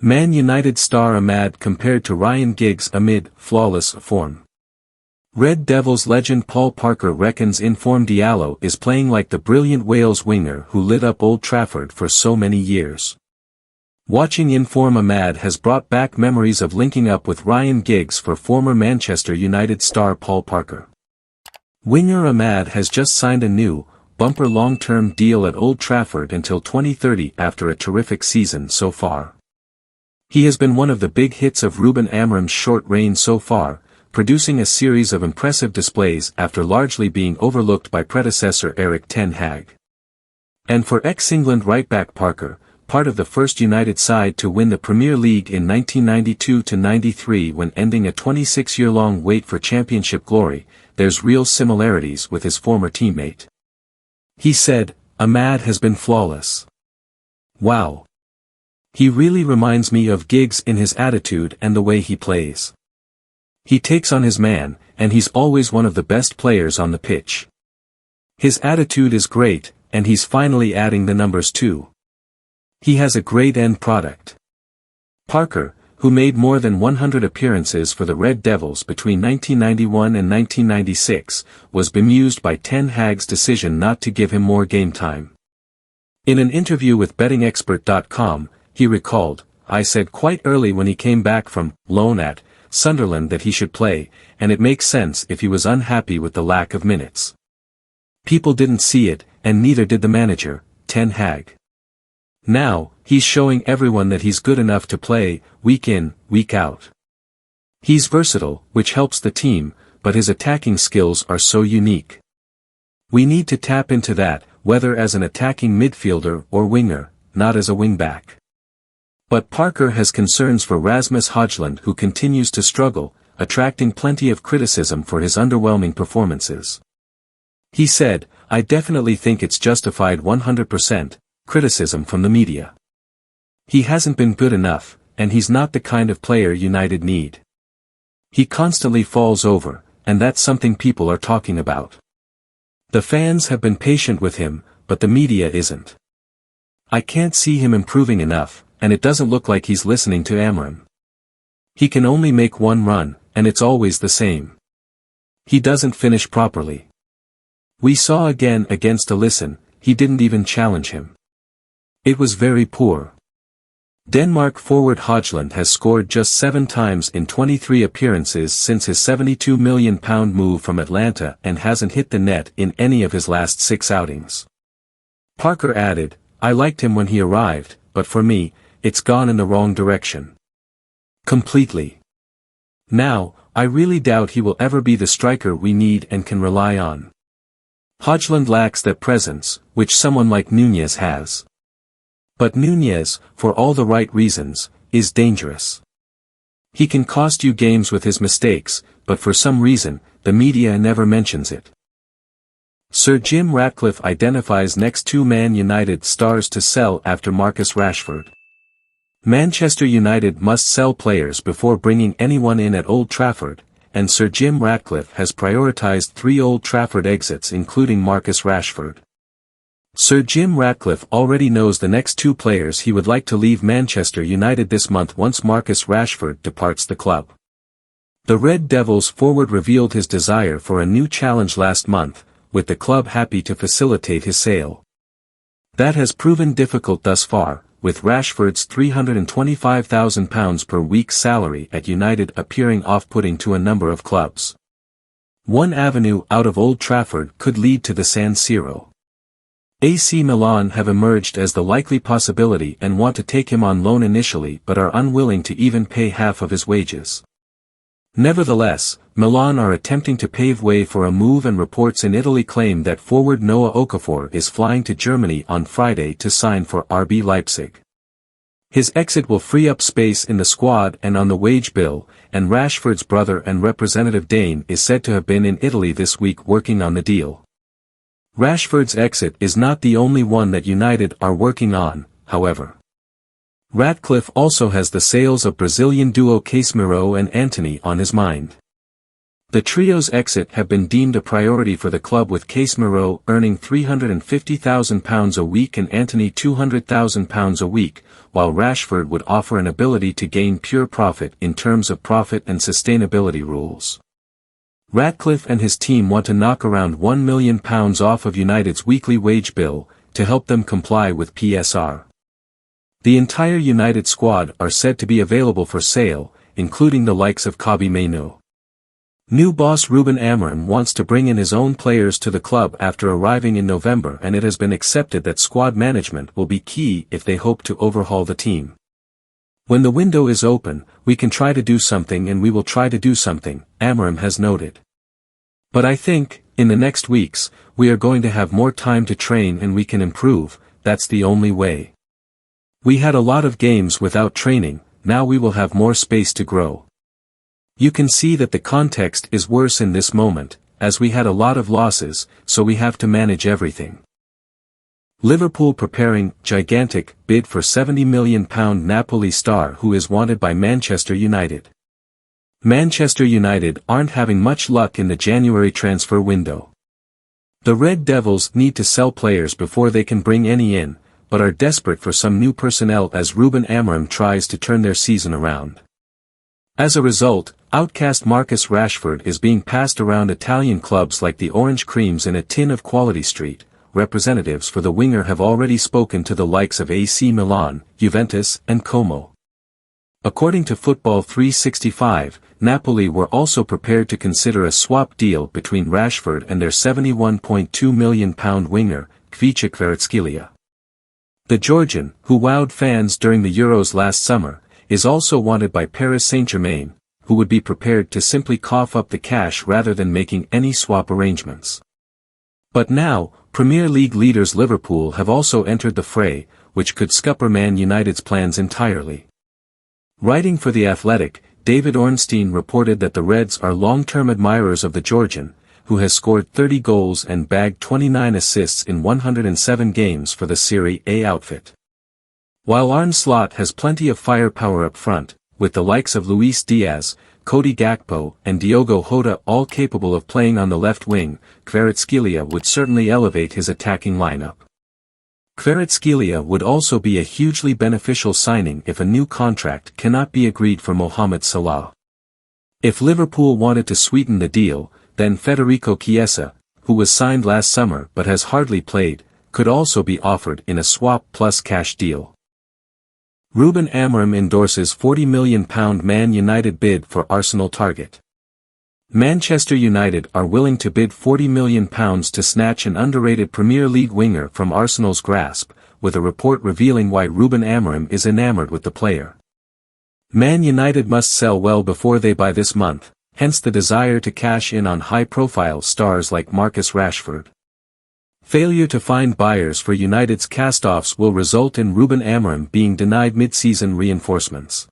Man United star Ahmad compared to Ryan Giggs amid flawless form. Red Devils legend Paul Parker reckons informed Diallo is playing like the brilliant Wales winger who lit up Old Trafford for so many years. Watching inform Ahmad has brought back memories of linking up with Ryan Giggs for former Manchester United star Paul Parker. Winger Ahmad has just signed a new, bumper long-term deal at Old Trafford until 2030 after a terrific season so far. He has been one of the big hits of Ruben Amorim's short reign so far, producing a series of impressive displays after largely being overlooked by predecessor Erik ten Hag. And for ex-England right-back Parker, part of the first United side to win the Premier League in 1992-93 when ending a 26-year-long wait for championship glory, there's real similarities with his former teammate. He said, "Ahmad has been flawless. Wow. He really reminds me of Giggs in his attitude and the way he plays. He takes on his man, and he's always one of the best players on the pitch. His attitude is great, and he's finally adding the numbers too. He has a great end product." Parker, who made more than 100 appearances for the Red Devils between 1991 and 1996, was bemused by ten Hag's decision not to give him more game time. In an interview with bettingexpert.com, he recalled, "I said quite early when he came back from loan at Sunderland that he should play, and it makes sense if he was unhappy with the lack of minutes. People didn't see it, and neither did the manager, ten Hag. Now, he's showing everyone that he's good enough to play, week in, week out. He's versatile, which helps the team, but his attacking skills are so unique. We need to tap into that, whether as an attacking midfielder or winger, not as a wing-back." But Parker has concerns for Rasmus Højlund, who continues to struggle, attracting plenty of criticism for his underwhelming performances. He said, "I definitely think it's justified 100%, criticism from the media. He hasn't been good enough, and he's not the kind of player United need. He constantly falls over, and that's something people are talking about. The fans have been patient with him, but the media isn't. I can't see him improving enough, and it doesn't look like he's listening to Amorim. He can only make one run, and it's always the same. He doesn't finish properly. We saw again against Alisson, he didn't even challenge him. It was very poor." Denmark forward Højlund has scored just 7 times in 23 appearances since his £72 million move from Atlanta and hasn't hit the net in any of his last 6 outings. Parker added, "I liked him when he arrived, but for me, it's gone in the wrong direction. Completely. Now, I really doubt he will ever be the striker we need and can rely on. Højlund lacks that presence, which someone like Nunez has. But Nunez, for all the right reasons, is dangerous. He can cost you games with his mistakes, but for some reason, the media never mentions it." Sir Jim Ratcliffe identifies next 2 Man United stars to sell after Marcus Rashford. Manchester United must sell players before bringing anyone in at Old Trafford, and Sir Jim Ratcliffe has prioritized 3 Old Trafford exits including Marcus Rashford. Sir Jim Ratcliffe already knows the next 2 players he would like to leave Manchester United this month once Marcus Rashford departs the club. The Red Devils forward revealed his desire for a new challenge last month, with the club happy to facilitate his sale. That has proven difficult thus far, with Rashford's £325,000 per week salary at United appearing off-putting to a number of clubs. One avenue out of Old Trafford could lead to the San Siro. AC Milan have emerged as the likely possibility and want to take him on loan initially but are unwilling to even pay half of his wages. Nevertheless, Milan are attempting to pave way for a move, and reports in Italy claim that forward Noah Okafor is flying to Germany on Friday to sign for RB Leipzig. His exit will free up space in the squad and on the wage bill, and Rashford's brother and representative Dane is said to have been in Italy this week working on the deal. Rashford's exit is not the only one that United are working on, however. Ratcliffe also has the sales of Brazilian duo Casemiro and Antony on his mind. The trio's exit have been deemed a priority for the club, with Casemiro earning £350,000 a week and Antony £200,000 a week, while Rashford would offer an ability to gain pure profit in terms of profit and sustainability rules. Ratcliffe and his team want to knock around £1 million off of United's weekly wage bill, to help them comply with PSR. The entire United squad are said to be available for sale, including the likes of Kobbie Mainoo. New boss Ruben Amorim wants to bring in his own players to the club after arriving in November, and it has been accepted that squad management will be key if they hope to overhaul the team. When the window is open, we can try to do something, and we will try to do something, Amorim has noted. But I think, in the next weeks, we are going to have more time to train and we can improve. That's the only way. We had a lot of games without training, now we will have more space to grow. You can see that the context is worse in this moment, as we had a lot of losses, so we have to manage everything. Liverpool preparing gigantic bid for £70 million Napoli star who is wanted by Manchester United. Manchester United aren't having much luck in the January transfer window. The Red Devils need to sell players before they can bring any in, but are desperate for some new personnel as Ruben Amorim tries to turn their season around. As a result, outcast Marcus Rashford is being passed around Italian clubs like the Orange Creams in a tin of Quality Street. Representatives for the winger have already spoken to the likes of AC Milan, Juventus, and Como. According to Football 365, Napoli were also prepared to consider a swap deal between Rashford and their £71.2 million winger, Kvaratskhelia. The Georgian, who wowed fans during the Euros last summer, is also wanted by Paris Saint-Germain, who would be prepared to simply cough up the cash rather than making any swap arrangements. But now, Premier League leaders Liverpool have also entered the fray, which could scupper Man United's plans entirely. Writing for The Athletic, David Ornstein reported that the Reds are long-term admirers of the Georgian, who has scored 30 goals and bagged 29 assists in 107 games for the Serie A outfit. While Arne Slot has plenty of firepower up front, with the likes of Luis Diaz, Cody Gakpo, and Diogo Jota all capable of playing on the left wing, Kvaratskhelia would certainly elevate his attacking lineup. Kvaratskhelia would also be a hugely beneficial signing if a new contract cannot be agreed for Mohamed Salah. If Liverpool wanted to sweeten the deal, then Federico Chiesa, who was signed last summer but has hardly played, could also be offered in a swap plus cash deal. Ruben Amorim endorses £40 million Man United bid for Arsenal target. Manchester United are willing to bid £40 million to snatch an underrated Premier League winger from Arsenal's grasp, with a report revealing why Ruben Amorim is enamored with the player. Man United must sell well before they buy this month, hence the desire to cash in on high-profile stars like Marcus Rashford. Failure to find buyers for United's cast-offs will result in Ruben Amorim being denied mid-season reinforcements.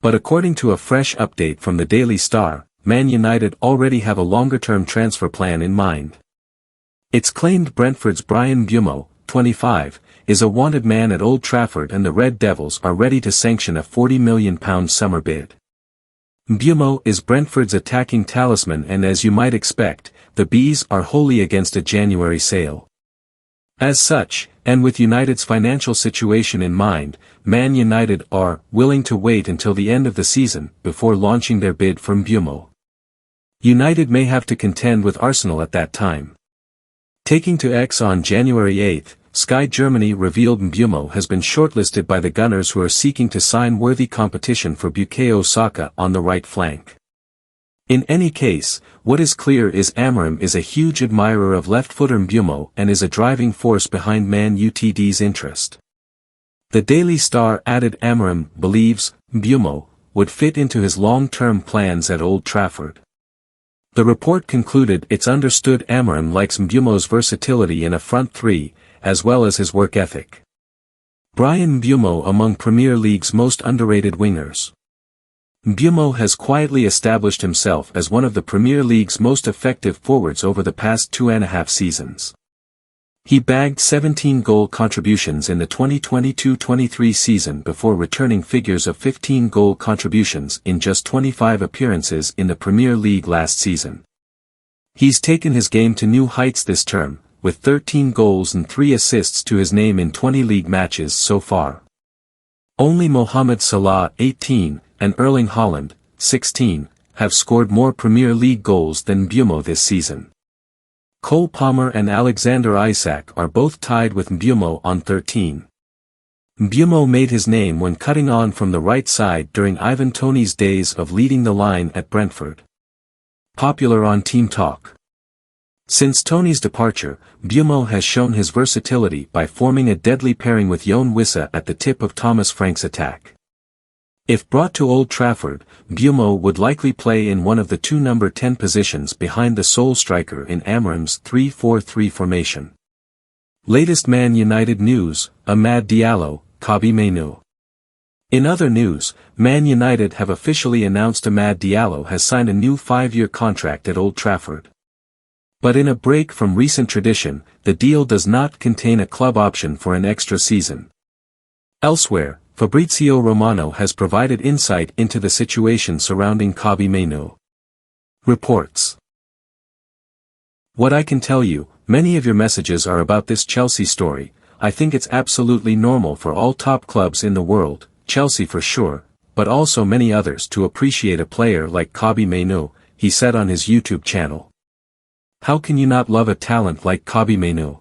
But according to a fresh update from the Daily Star, Man United already have a longer-term transfer plan in mind. It's claimed Brentford's Bryan Mbeumo, 25, is a wanted man at Old Trafford, and the Red Devils are ready to sanction a £40 million summer bid. Mbeumo is Brentford's attacking talisman, and as you might expect, the Bees are wholly against a January sale. As such, and with United's financial situation in mind, Man United are willing to wait until the end of the season before launching their bid for Mbeumo. United may have to contend with Arsenal at that time. Taking to X on January 8, Sky Germany revealed Mbeumo has been shortlisted by the Gunners, who are seeking to sign worthy competition for Bukayo Saka on the right flank. In any case, what is clear is Amorim is a huge admirer of left-footer Mbeumo and is a driving force behind Man Utd's interest. The Daily Star added Amorim believes Mbeumo would fit into his long-term plans at Old Trafford. The report concluded it's understood Amorim likes Mbeumo's versatility in a front three, as well as his work ethic. Bryan Mbeumo among Premier League's most underrated wingers. Mbeumo has quietly established himself as one of the Premier League's most effective forwards over the past 2.5 seasons. He bagged 17 goal contributions in the 2022-23 season before returning figures of 15 goal contributions in just 25 appearances in the Premier League last season. He's taken his game to new heights this term, with 13 goals and 3 assists to his name in 20 league matches so far. Only Mohamed Salah, 18, and Erling Haaland, 16, have scored more Premier League goals than Mbeumo this season. Cole Palmer and Alexander Isak are both tied with Mbeumo on 13. Mbeumo made his name when cutting on from the right side during Ivan Toney's days of leading the line at Brentford. Popular on Team Talk. Since Toney's departure, Mbeumo has shown his versatility by forming a deadly pairing with Yoane Wissa at the tip of Thomas Frank's attack. If brought to Old Trafford, Mbeumo would likely play in one of the two number 10 positions behind the sole striker in Amorim's 3-4-3 formation. Latest Man United news, Amad Diallo, Kobbie Mainoo. In other news, Man United have officially announced Amad Diallo has signed a new 5-year contract at Old Trafford. But in a break from recent tradition, the deal does not contain a club option for an extra season. Elsewhere, Fabrizio Romano has provided insight into the situation surrounding Kobbie Mainoo. Reports. What I can tell you, many of your messages are about this Chelsea story. I think it's absolutely normal for all top clubs in the world, Chelsea for sure, but also many others to appreciate a player like Kobbie Mainoo, he said on his YouTube channel. How can you not love a talent like Kobbie Mainoo?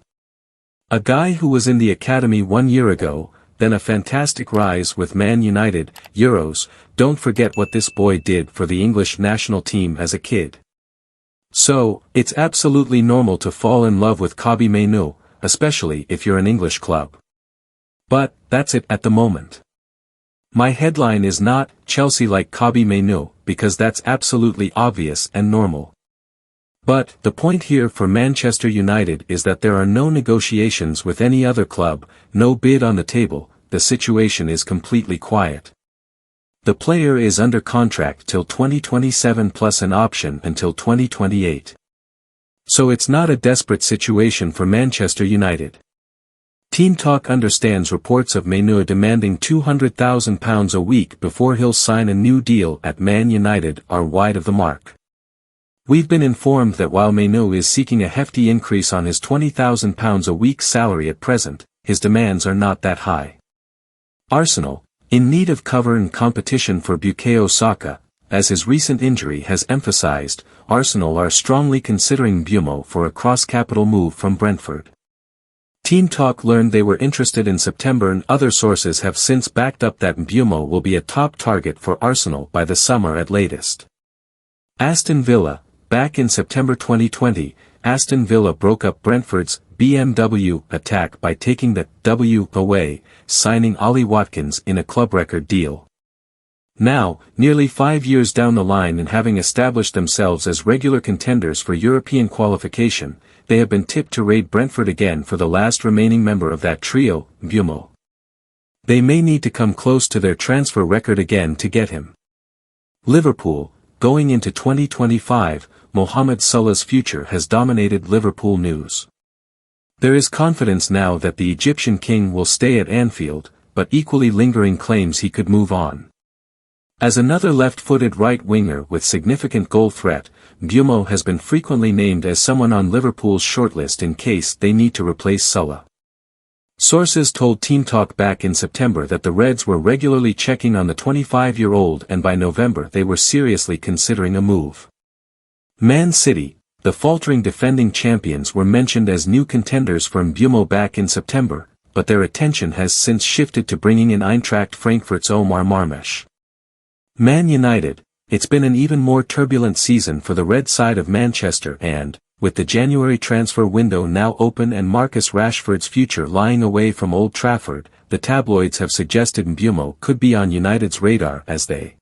A guy who was in the academy 1 year ago, then a fantastic rise with Man United, Euros, don't forget what this boy did for the English national team as a kid. So, it's absolutely normal to fall in love with Kobbie Mainoo, especially if you're an English club. But, that's it at the moment. My headline is not, Chelsea like Kobbie Mainoo, because that's absolutely obvious and normal. But, the point here for Manchester United is that there are no negotiations with any other club, no bid on the table, the situation is completely quiet. The player is under contract till 2027 plus an option until 2028. So it's not a desperate situation for Manchester United. Team Talk understands reports of Mainoo demanding £200,000 a week before he'll sign a new deal at Man United are wide of the mark. We've been informed that while Mainoo is seeking a hefty increase on his £20,000 a week salary at present, his demands are not that high. Arsenal, in need of cover and competition for Bukayo Saka, as his recent injury has emphasized, Arsenal are strongly considering Mbeumo for a cross-capital move from Brentford. Team Talk learned they were interested in September and other sources have since backed up that Mbeumo will be a top target for Arsenal by the summer at latest. Aston Villa. Back in September 2020, Aston Villa broke up Brentford's BMW attack by taking the W away, signing Ollie Watkins in a club record deal. Now, nearly 5 years down the line and having established themselves as regular contenders for European qualification, they have been tipped to raid Brentford again for the last remaining member of that trio, Mbeumo. They may need to come close to their transfer record again to get him. Liverpool. Going into 2025, Mohamed Salah's future has dominated Liverpool news. There is confidence now that the Egyptian king will stay at Anfield, but equally lingering claims he could move on. As another left-footed right winger with significant goal threat, Mbeumo has been frequently named as someone on Liverpool's shortlist in case they need to replace Salah. Sources told Team Talk back in September that the Reds were regularly checking on the 25-year-old and by November they were seriously considering a move. Man City, the faltering defending champions, were mentioned as new contenders for Mbeumo back in September, but their attention has since shifted to bringing in Eintracht Frankfurt's Omar Marmesh. Man United, it's been an even more turbulent season for the red side of Manchester and, with the January transfer window now open and Marcus Rashford's future lying away from Old Trafford, the tabloids have suggested Mbeumo could be on United's radar as they